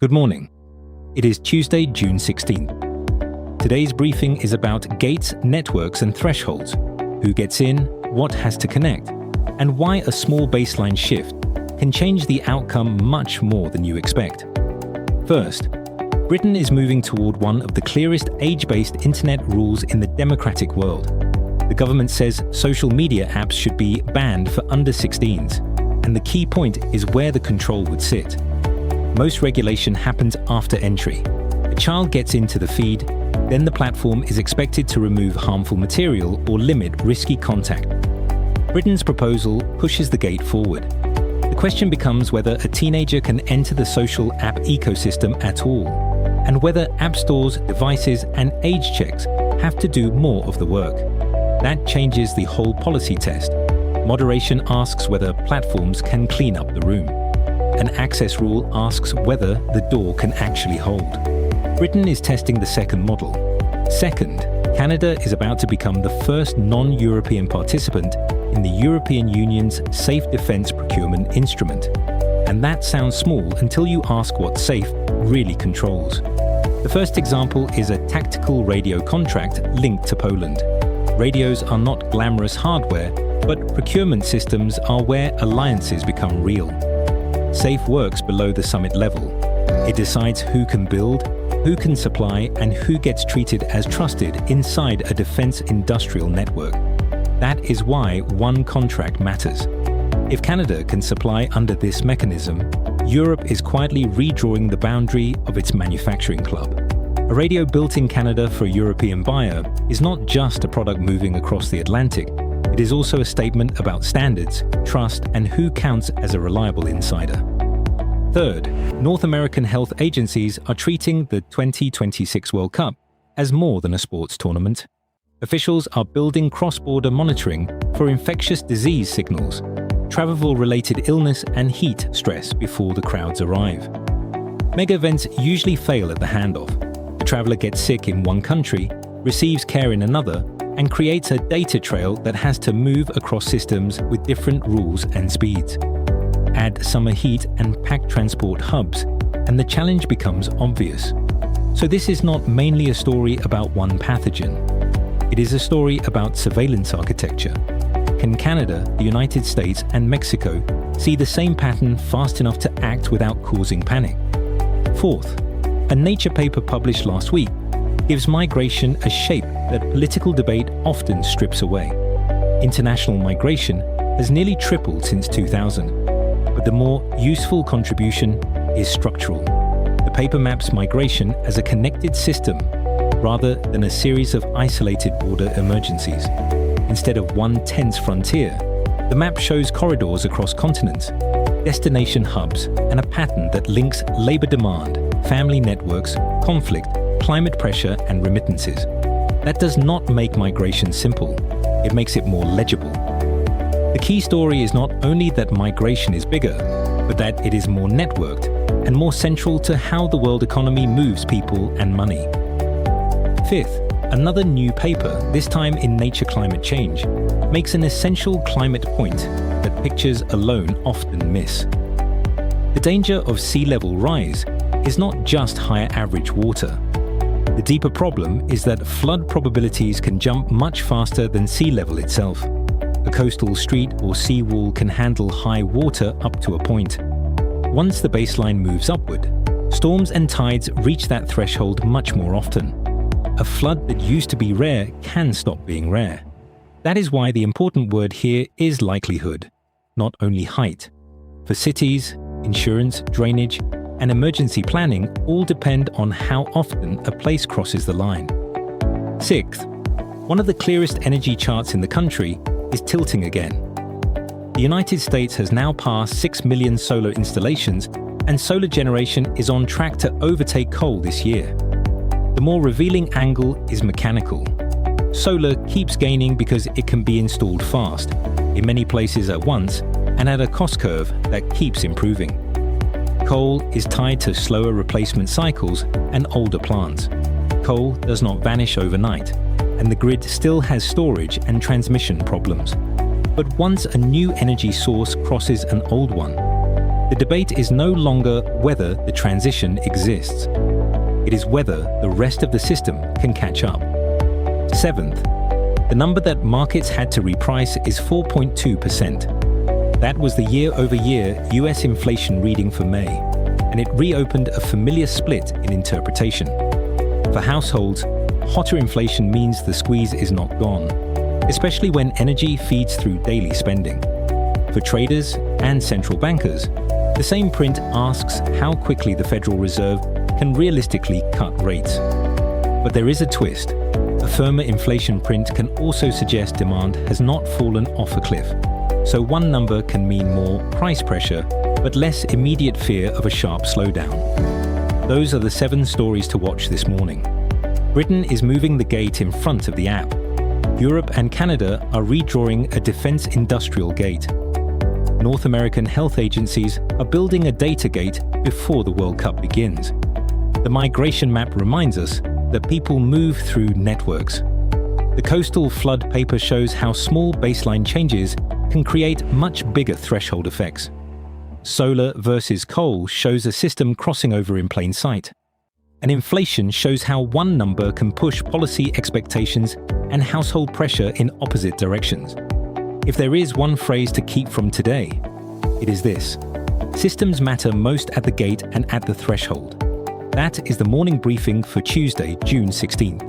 Good morning. It is Tuesday, June 16th. Today's briefing is about gates, networks, and thresholds, who gets in, what has to connect, and why a small baseline shift can change the outcome much more than you expect. First, Britain is moving toward one of the clearest age-based internet rules in the democratic world. The government says social media apps should be banned for under 16s, and the key point is where the control would sit. Most regulation happens after entry. A child gets into the feed, then the platform is expected to remove harmful material or limit risky contact. Britain's proposal pushes the gate forward. The question becomes whether a teenager can enter the social app ecosystem at all, and whether app stores, devices, and age checks have to do more of the work. That changes the whole policy test. Moderation asks whether platforms can clean up the room. An access rule asks whether the door can actually hold. Britain is testing the second model. Second, Canada is about to become the first non-European participant in the European Union's Safe Defence Procurement Instrument. And that sounds small until you ask what SAFE really controls. The first example is a tactical radio contract linked to Poland. Radios are not glamorous hardware, but procurement systems are where alliances become real. SAFE works below the summit level. It decides who can build, who can supply, and who gets treated as trusted inside a defense industrial network. That is why one contract matters. If Canada can supply under this mechanism, Europe is quietly redrawing the boundary of its manufacturing club. A radio built in Canada for a European buyer is not just a product moving across the Atlantic. It is also a statement about standards, trust, and who counts as a reliable insider. Third, North American health agencies are treating the 2026 World Cup as more than a sports tournament. Officials are building cross-border monitoring for infectious disease signals, travel-related illness, and heat stress before the crowds arrive. Mega events usually fail at the handoff. The traveler gets sick in one country, receives care in another, and creates a data trail that has to move across systems with different rules and speeds. Add summer heat and packed transport hubs, and the challenge becomes obvious. So this is not mainly a story about one pathogen. It is a story about surveillance architecture. Can Canada, the United States, and Mexico see the same pattern fast enough to act without causing panic? Fourth, a Nature paper published last week gives migration a shape that political debate often strips away. International migration has nearly tripled since 2000, but the more useful contribution is structural. The paper maps migration as a connected system rather than a series of isolated border emergencies. Instead of one tense frontier, the map shows corridors across continents, destination hubs, and a pattern that links labor demand, family networks, conflict, climate pressure, and remittances. That does not make migration simple. It makes it more legible. The key story is not only that migration is bigger, but that it is more networked and more central to how the world economy moves people and money. Fifth, another new paper, this time in Nature Climate Change, makes an essential climate point that pictures alone often miss. The danger of sea level rise is not just higher average water. The deeper problem is that flood probabilities can jump much faster than sea level itself. A coastal street or seawall can handle high water up to a point. Once the baseline moves upward, storms and tides reach that threshold much more often. A flood that used to be rare can stop being rare. That is why the important word here is likelihood, not only height. For cities, insurance, drainage, and emergency planning all depend on how often a place crosses the line. Sixth, one of the clearest energy charts in the country is tilting again. The United States has now passed 6 million solar installations, and solar generation is on track to overtake coal this year. The more revealing angle is mechanical. Solar keeps gaining because it can be installed fast, in many places at once, and at a cost curve that keeps improving. Coal is tied to slower replacement cycles and older plants. Coal does not vanish overnight, and the grid still has storage and transmission problems. But once a new energy source crosses an old one, The debate is no longer whether the transition exists. It is whether the rest of the system can catch up. Seventh, the number that markets had to reprice is 4.2%. That was the year-over-year US inflation reading for May, and it reopened a familiar split in interpretation. For households, hotter inflation means the squeeze is not gone, especially when energy feeds through daily spending. For traders and central bankers, the same print asks how quickly the Federal Reserve can realistically cut rates. But there is a twist. A firmer inflation print can also suggest demand has not fallen off a cliff. So one number can mean more price pressure, but less immediate fear of a sharp slowdown. Those are the 7 stories to watch this morning. Britain is moving the gate in front of the app. Europe and Canada are redrawing a defense industrial gate. North American health agencies are building a data gate before the World Cup begins. The migration map reminds us that people move through networks. The coastal flood paper shows how small baseline changes can create much bigger threshold effects. Solar versus coal shows a system crossing over in plain sight. And inflation shows how one number can push policy expectations and household pressure in opposite directions. If there is one phrase to keep from today, it is this: systems matter most at the gate and at the threshold. That is the morning briefing for Tuesday, June 16th.